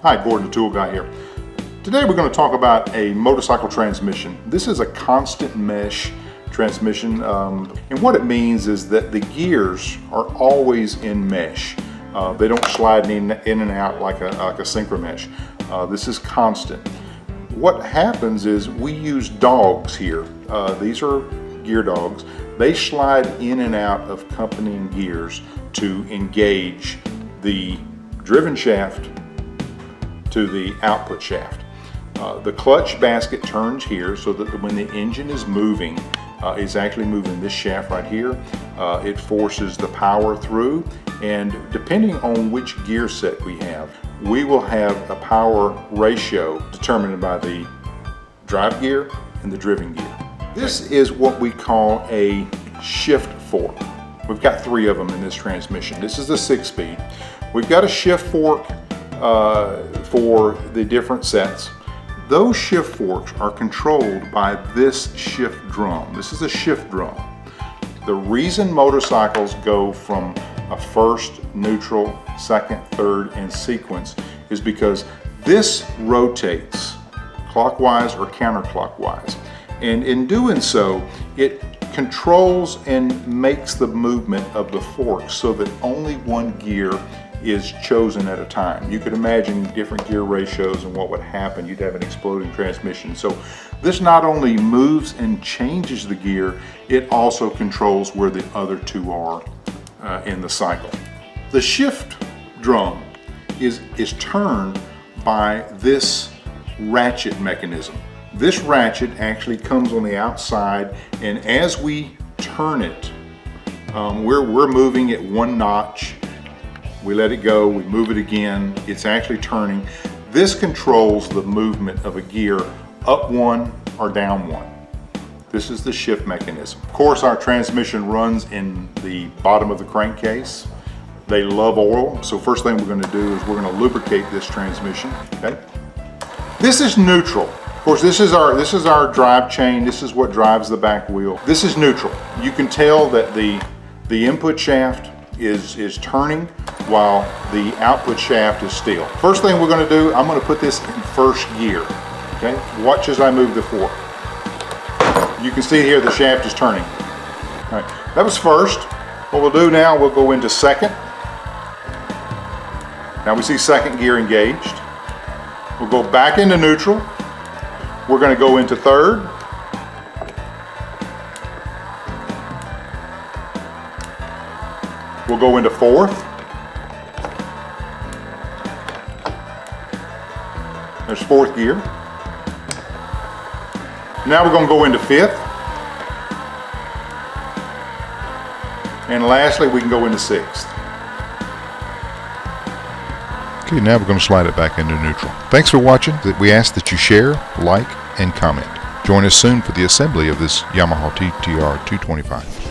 Hi, Gordon the Tool Guy here. Today we're going to talk about a motorcycle transmission. This is a constant mesh transmission, and what it means is that the gears are always in mesh. They don't slide in and out like a synchro mesh. This is constant. What happens is we use dogs here. These are gear dogs. They slide in and out of accompanying gears to engage the driven shaft to the output shaft. The clutch basket turns here so that when the engine is moving, it's actually moving this shaft right here. It forces the power through, and depending on which gear set we have, we will have a power ratio determined by the drive gear and the driven gear. This is what we call a shift fork. We've got 3 of them in this transmission. This is the 6-speed. We've got a shift fork for the different sets. Those shift forks are controlled by this shift drum. This is a shift drum. The reason motorcycles go from a first, neutral, second, third, and sequence is because this rotates clockwise or counterclockwise. And in doing so, it controls and makes the movement of the fork so that only one gear is chosen at a time. You could imagine different gear ratios and what would happen. You'd have an exploding transmission. So this not only moves and changes the gear, it also controls where the other 2 are in the cycle. The shift drum is turned by this ratchet mechanism. This ratchet actually comes on the outside, and as we turn it, we're moving it 1 notch. We let it go, we move it again, it's actually turning. This controls the movement of a gear up 1 or down 1. This is the shift mechanism. Of course, our transmission runs in the bottom of the crankcase. They love oil, so first thing we're going to do is we're going to lubricate this transmission. Okay. This is neutral. Of course, this is our drive chain. This is what drives the back wheel. This is neutral. You can tell that the input shaft is turning while the output shaft is still. First thing we're going to do, I'm going to put this in first gear. Okay, watch as I move the fork. You can see here the shaft is turning. All right, that was first. What we'll do now, we'll go into second. Now we see second gear engaged. We'll go back into neutral. We're going to go into third. We'll go into fourth. There's fourth gear. Now we're going to go into fifth. And lastly, we can go into sixth. Okay, now we're going to slide it back into neutral. Thanks for watching. We ask that you share, like, and comment. Join us soon for the assembly of this Yamaha TTR 225.